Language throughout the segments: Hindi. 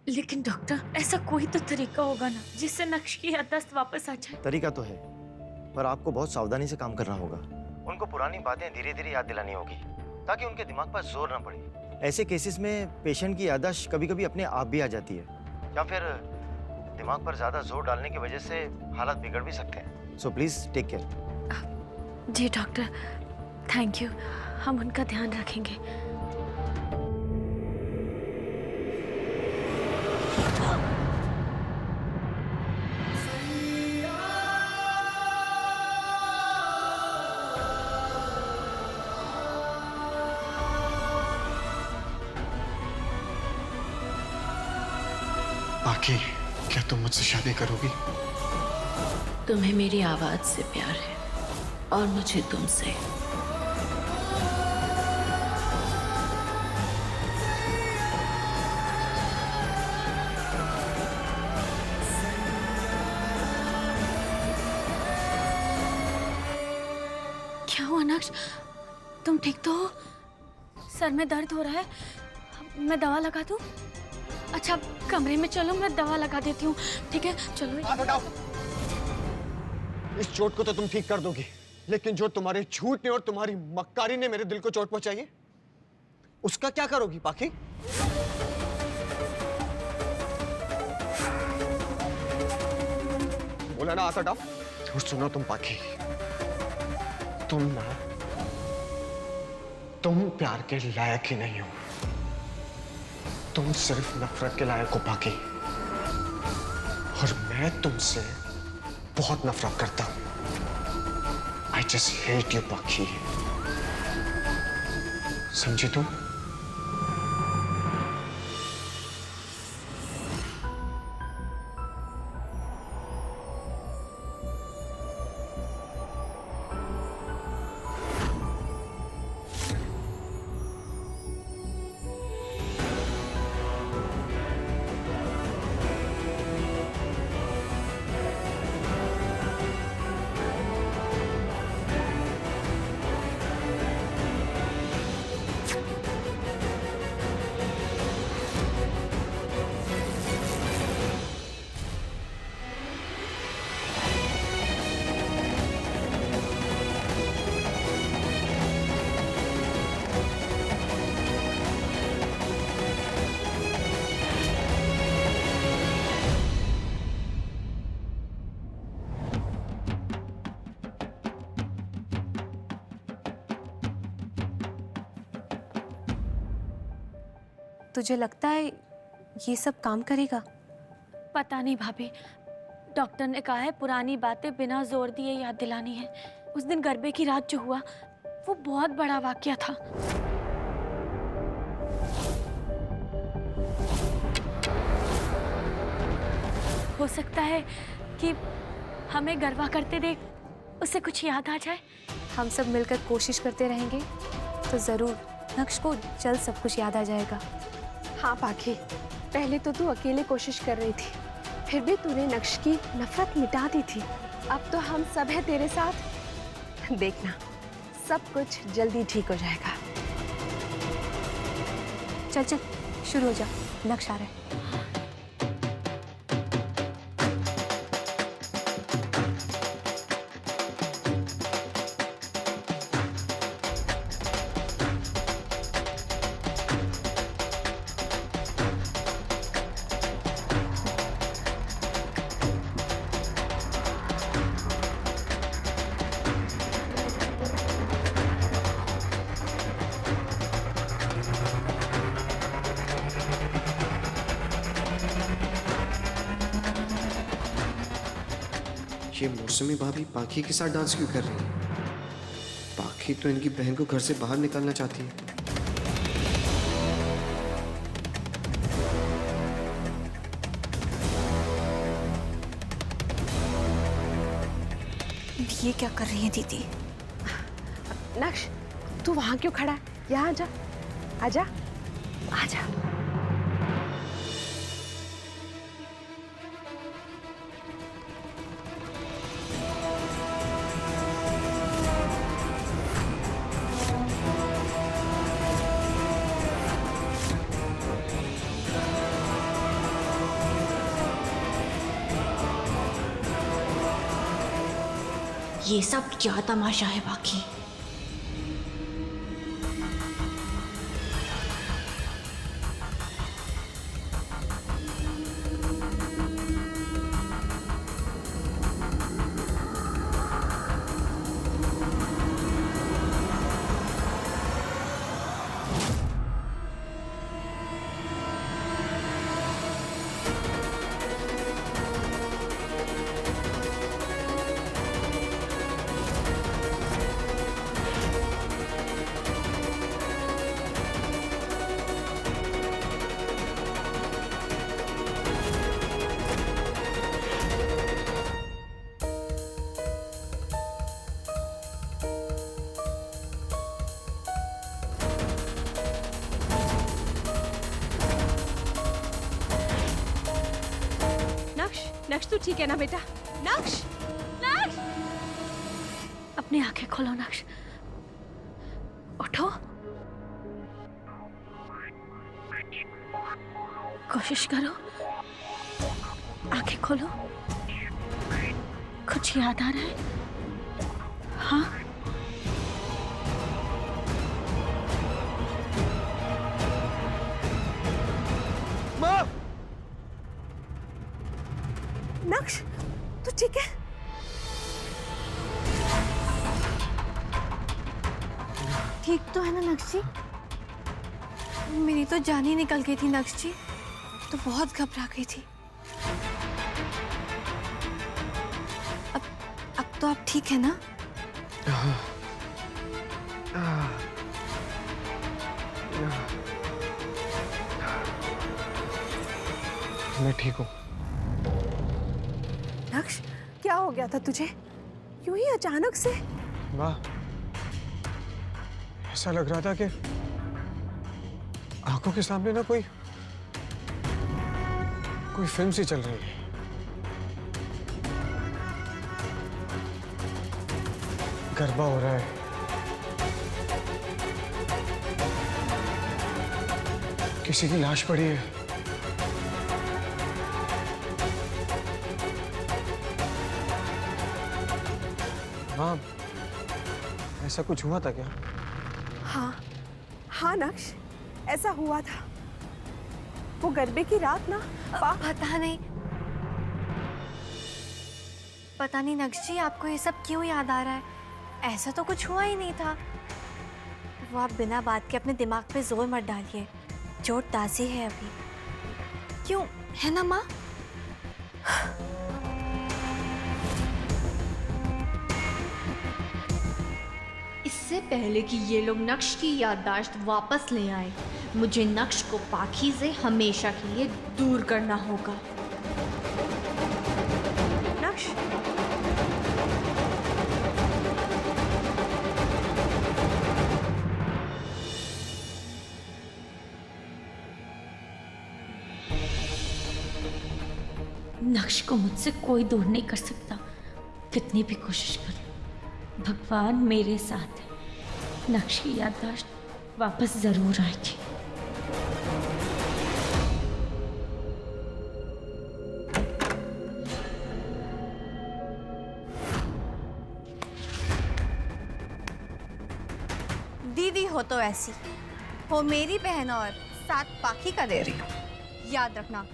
लेकिन डॉक्टर, ऐसा कोई तो तरीका होगा ना जिससे नक्श की याददाश्त वापस आ जाए। तरीका तो है, पर आपको बहुत सावधानी से काम करना होगा। उनको पुरानी बातें धीरे धीरे याद दिलानी होगी ताकि उनके दिमाग पर जोर ना पड़े। ऐसे केसेस में पेशेंट की याददाश्त कभी कभी अपने आप भी आ जाती है, या फिर दिमाग पर ज्यादा जोर डालने की वजह से हालात बिगड़ भी सकते हैं। So please take care. जी डॉक्टर, थैंक यू, हम उनका ध्यान रखेंगे। बाकी क्या तुम मुझसे शादी करोगी? तुम्हें मेरी आवाज से प्यार है और मुझे तुमसे। क्या हुआ नक्श, तुम ठीक तो हो? सर में दर्द हो रहा है, मैं दवा लगा दूं? अच्छा कमरे में चलो, मैं दवा लगा देती हूँ। ठीक है चलो। हाथ हटाओ। इस चोट को तो तुम ठीक कर दोगी, लेकिन जो तुम्हारे झूठ ने और तुम्हारी मक्कारी ने मेरे दिल को चोट पहुंचाई है, उसका क्या करोगी पाखी? बोला ना हाथ हटाओ। तो सुनो तुम पाखी, तुम प्यार के लायक ही नहीं हो। तुम सिर्फ नफरत के लायक हो पाखी, और मैं तुमसे बहुत नफरत करता हूं। I just hate you, पाखी। समझी तुम? तुझे लगता है ये सब काम करेगा? पता नहीं भाभी, डॉक्टर ने कहा है पुरानी बातें बिना जोर दिए याद दिलानी है। उस दिन गरबे की रात जो हुआ वो बहुत बड़ा वाकया था। हो सकता है कि हमें गरबा करते देख उसे कुछ याद आ जाए। हम सब मिलकर कोशिश करते रहेंगे तो जरूर नक्श को जल्द सब कुछ याद आ जाएगा। हाँ पाखी, पहले तो तू अकेले कोशिश कर रही थी, फिर भी तूने नक्श की नफरत मिटा दी थी। अब तो हम सब है तेरे साथ। देखना सब कुछ जल्दी ठीक हो जाएगा। चल चल शुरू हो जा, नक्श आ रहा है। ये मौसमी भाभी पाखी के साथ डांस क्यों कर रही है? पाखी तो इनकी बहन को घर से बाहर निकालना चाहती है। ये क्या कर रही है दीदी? नक्श तू वहां क्यों खड़ा है? यहाँ आजा, आजा, आजा। ये सब क्या तमाशा है बाकी? नक्श तू ठीक है ना बेटा? नक्श, नक्श, अपनी आंखें खोलो नक्श, उठो, कोशिश करो, आंखें खोलो, कुछ याद आ रहा है? हाँ? नक्श, तू ठीक है? ठीक तो है ना नक्श जी? मेरी तो जान ही निकल गई थी नक्श जी, तो बहुत घबरा गई थी। अब तो आप ठीक है ना? मैं ठीक हूँ। नक्श, क्या हो गया था तुझे? यूं ही अचानक से? माँ, ऐसा लग रहा था कि आंखों के सामने ना कोई फिल्म सी चल रही है। गरबा हो रहा है, किसी की लाश पड़ी है। हाँ, ऐसा कुछ हुआ था क्या? हाँ नक्श, ऐसा हुआ था। वो गरबे की रात ना पता नहीं नक्श जी, आपको ये सब क्यों याद आ रहा है? ऐसा तो कुछ हुआ ही नहीं था। वो आप बिना बात के अपने दिमाग पे जोर मत डालिए, चोट ताज़ी है अभी। क्यों, है ना माँ? इससे पहले कि ये लोग नक्श की याददाश्त वापस ले आए, मुझे नक्श को पाखी से हमेशा के लिए दूर करना होगा। नक्श, नक्श को मुझसे कोई दूर नहीं कर सकता, कितनी भी कोशिश करूं। भगवान मेरे साथ है, नक्श की याददाश्त वापस जरूर आएगी। दीदी हो तो ऐसी हो, मेरी बहन और साथ पाखी का दे रही हो। याद रखना,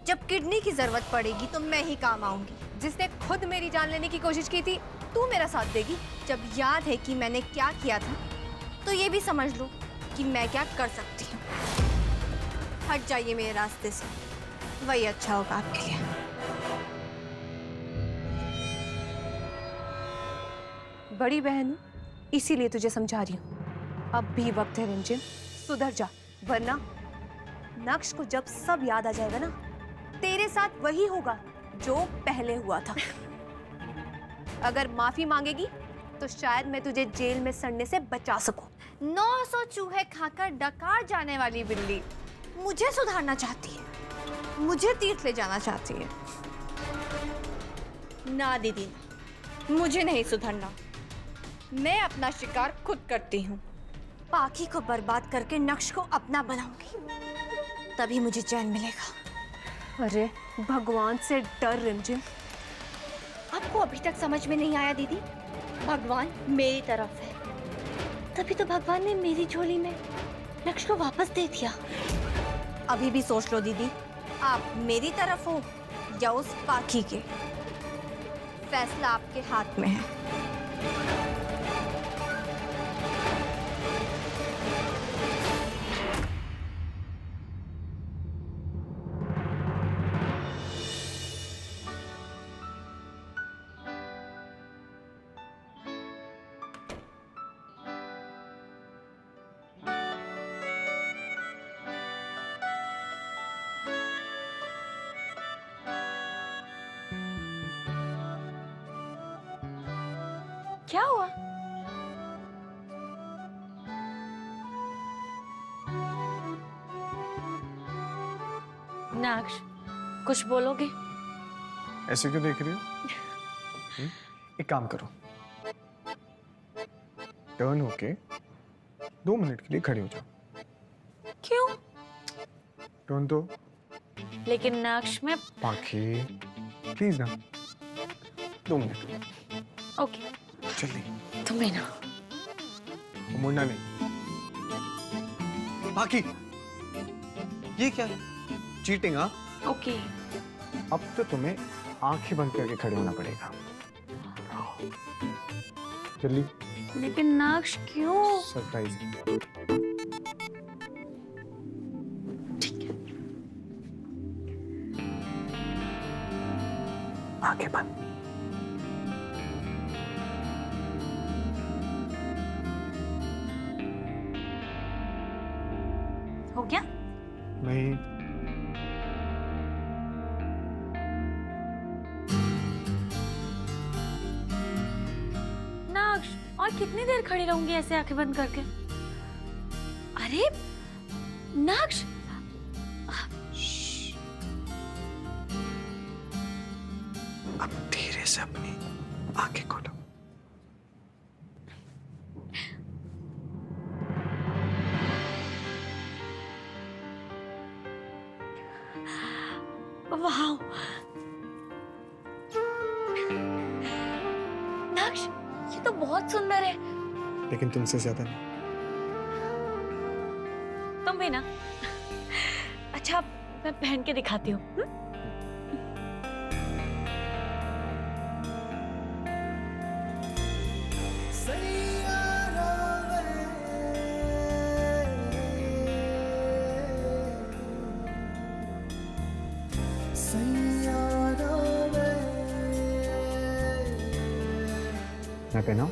जब किडनी की जरूरत पड़ेगी तो मैं ही काम आऊंगी। जिसने खुद मेरी जान लेने की कोशिश की थी, तू मेरा साथ देगी। जब याद है कि मैंने क्या किया था, तो ये भी समझ लो कि मैं क्या कर सकती हूँ। हट जाइए मेरे रास्ते से, वही अच्छा होगा आपके लिए। बड़ी बहन हूं, इसीलिए तुझे समझा रही हूँ। अब भी वक्त है रिमझिम, सुधर जा, वरना नक्श को जब सब याद आ जाएगा ना, तेरे साथ वही होगा जो पहले हुआ था। अगर माफी मांगेगी तो शायद मैं तुझे जेल में सड़ने से बचा सकूं। 900 चूहे खाकर डकार जाने वाली बिल्ली मुझे सुधारना चाहती है, मुझे तीर्थ ले जाना चाहती है। ना दीदी ना, मुझे नहीं सुधरना। मैं अपना शिकार खुद करती हूँ। पाखी को बर्बाद करके नक्श को अपना बनाऊंगी, तभी मुझे चैन मिलेगा। अरे भगवान से डर रिमझिम। आपको अभी तक समझ में नहीं आया दीदी? भगवान मेरी तरफ है, तभी तो भगवान ने मेरी झोली में नक्श को वापस दे दिया। अभी भी सोच लो दीदी, आप मेरी तरफ हो या उस पाखी के, फैसला आपके हाथ में है। क्या हुआ? नाक्ष, कुछ बोलोगे? ऐसे क्यों देख रही हो? एक काम करो, टर्न होके 2 मिनट के लिए खड़े हो जाओ। क्यों? टर्न तो। लेकिन नाक्ष में। पाखी प्लीज ना, 2 मिनट। ओके, जल्दी। तुम भी ना। मुड़ना नहीं। पाखी, ये क्या है? चीटिंग? हाँ, ओके। अब तो तुम्हें आंखें बंद करके खड़े होना पड़ेगा। जल्दी। लेकिन नाक्ष क्यों? सरप्राइज। ठीक है। आंखें बंद। हो गया? नहीं। नाक्ष, और कितनी देर खड़ी रहूंगी ऐसे आंखें बंद करके? अरे नाक्ष, अब धीरे से अपनी आंखें खोलो। वाह नाक्ष, ये तो बहुत सुंदर है। लेकिन तुमसे ज्यादा नहीं। तुम भी ना। अच्छा, मैं पहन के दिखाती हूँ। मैं पहनाऊं?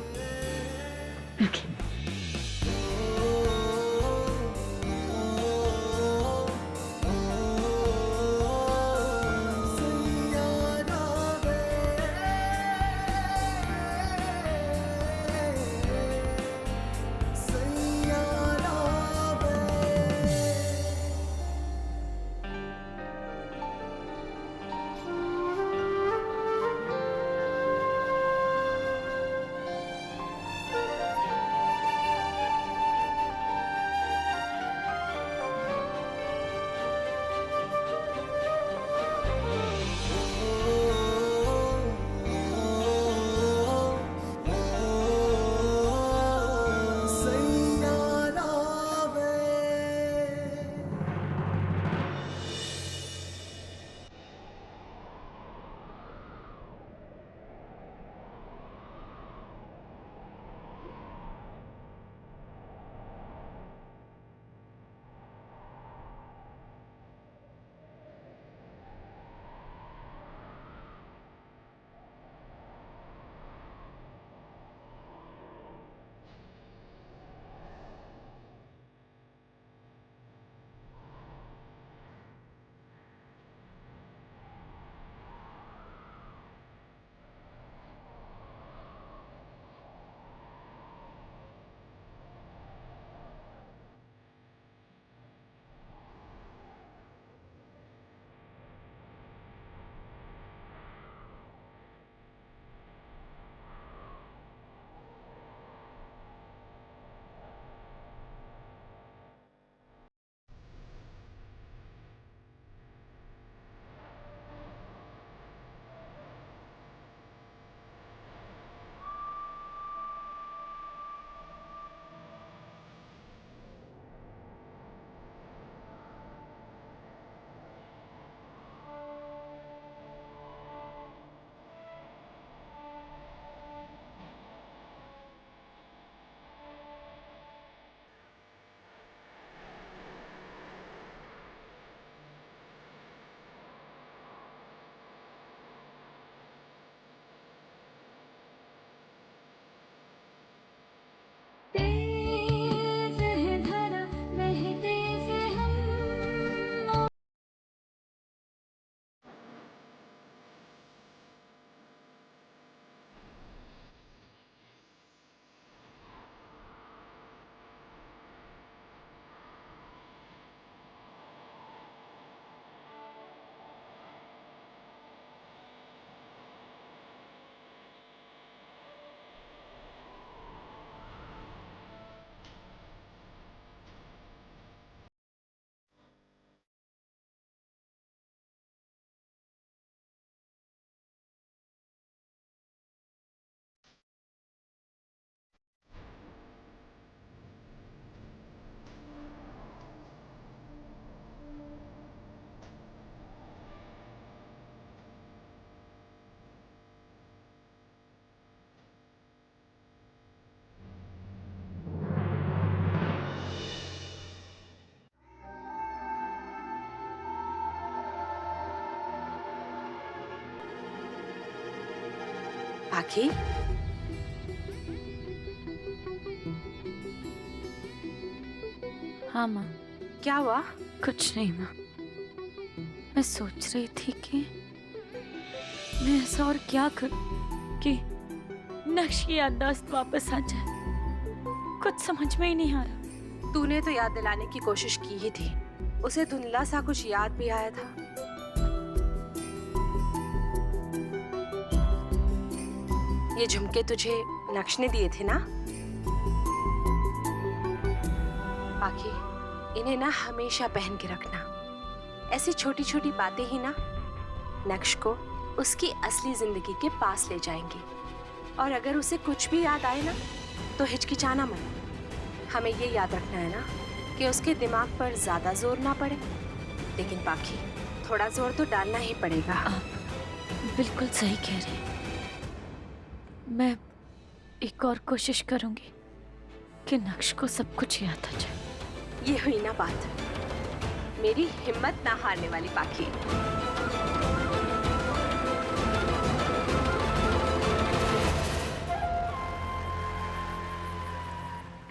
पाखी, हाँ माँ। क्या हुआ? कुछ नहीं माँ, मैं सोच रही थी कि मैं ऐसा और क्या करूं कि नक्श की याददाश्त वापस आ जाए। कुछ समझ में ही नहीं आ रहा। तूने तो याद दिलाने की कोशिश की ही थी, उसे धुंधला सा कुछ याद भी आया था। ये झुमके तुझे नक्श ने दिए थे ना? पाखी, इन्हें ना हमेशा पहन के रखना। ऐसी छोटी छोटी बातें ही ना नक्श को उसकी असली जिंदगी के पास ले जाएंगी। और अगर उसे कुछ भी याद आए ना तो हिचकिचाना मत। हमें ये याद रखना है ना कि उसके दिमाग पर ज्यादा जोर ना पड़े, लेकिन पाखी थोड़ा जोर तो डालना ही पड़ेगा। आप बिल्कुल सही कह रहे हैं। मैं एक और कोशिश करूंगी कि नक्श को सब कुछ याद आ जाए। ये हुई ना बात, मेरी हिम्मत ना हारने वाली पाखी।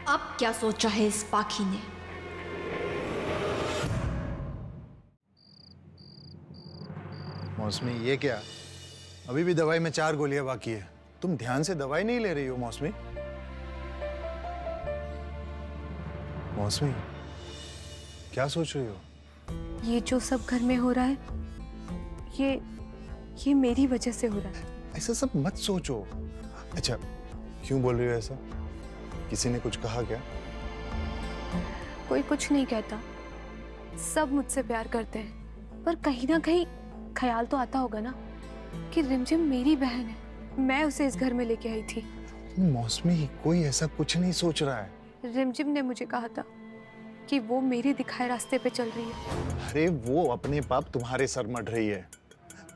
अब क्या सोचा है इस पाखी ने? मौसमी, ये क्या? अभी भी दवाई में 4 गोलियां बाकी है। तुम ध्यान से दवाई नहीं ले रही हो मौसमी। मौसमी, क्या सोच रही हो? ये जो सब घर में हो रहा है, ये मेरी वजह से हो रहा है। ऐसा सब मत सोचो। अच्छा, क्यों बोल रही हो ऐसा? किसी ने कुछ कहा क्या? कोई कुछ नहीं कहता, सब मुझसे प्यार करते हैं, पर कहीं ना कहीं ख्याल तो आता होगा ना कि रिमझिम मेरी बहन है, मैं उसे इस घर में लेके आई थी। मौसमी, कोई ऐसा कुछ नहीं सोच रहा है। रिमझिम ने मुझे कहा था कि वो मेरे दिखाए रास्ते पे चल रही है। अरे वो अपने पाप तुम्हारे सर मढ़ रही है,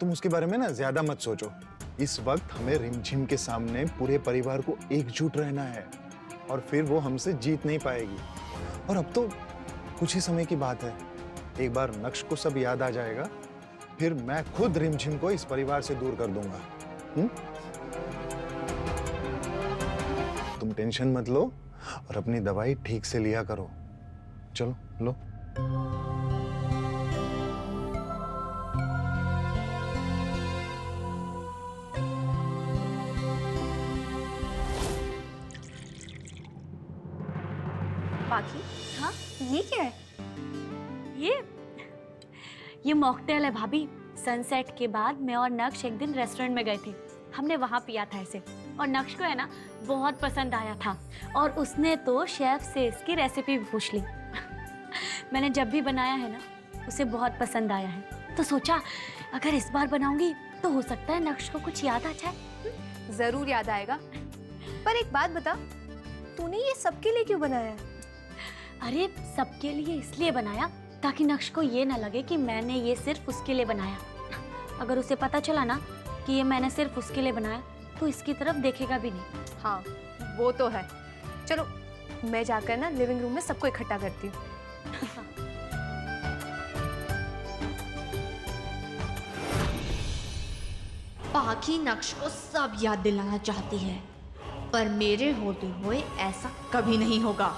तुम उसके बारे में ना ज्यादा मत सोचो। इस वक्त हमें रिमझिम के सामने पूरे परिवार को एकजुट रहना है, और फिर वो हमसे जीत नहीं पाएगी। और अब तो कुछ ही समय की बात है, एक बार नक्श को सब याद आ जाएगा, फिर मैं खुद रिमझिम को इस परिवार से दूर कर दूंगा। तुम टेंशन मत लो और अपनी दवाई ठीक से लिया करो। चलो लो। पाखी, हाँ ये क्या है? ये मॉकटेल है भाभी। सनसेट के बाद मैं और नक्श एक दिन रेस्टोरेंट में गए थे, हमने वहाँ पिया था इसे, और नक्श को है ना बहुत पसंद आया था, और उसने तो शेफ से इसकी रेसिपी भी पूछ ली। मैंने जब भी बनाया है ना उसे बहुत पसंद आया है, तो सोचा अगर इस बार बनाऊंगी तो हो सकता है नक्श को कुछ याद आ जाए। जरूर याद आएगा। पर एक बात बता, तूने ये सबके लिए क्यों बनाया है? अरे सबके लिए इसलिए बनाया ताकि नक्श को ये ना लगे कि मैंने ये सिर्फ उसके लिए बनाया। अगर उसे पता चला ना कि ये मैंने सिर्फ उसके लिए बनाया तो इसकी तरफ देखेगा भी नहीं। हाँ, वो तो है। चलो मैं जाकर ना लिविंग रूम में सबको इकट्ठा करती हूँ। पाखी नक्श को सब याद दिलाना चाहती है, पर मेरे होते हुए ऐसा कभी नहीं होगा।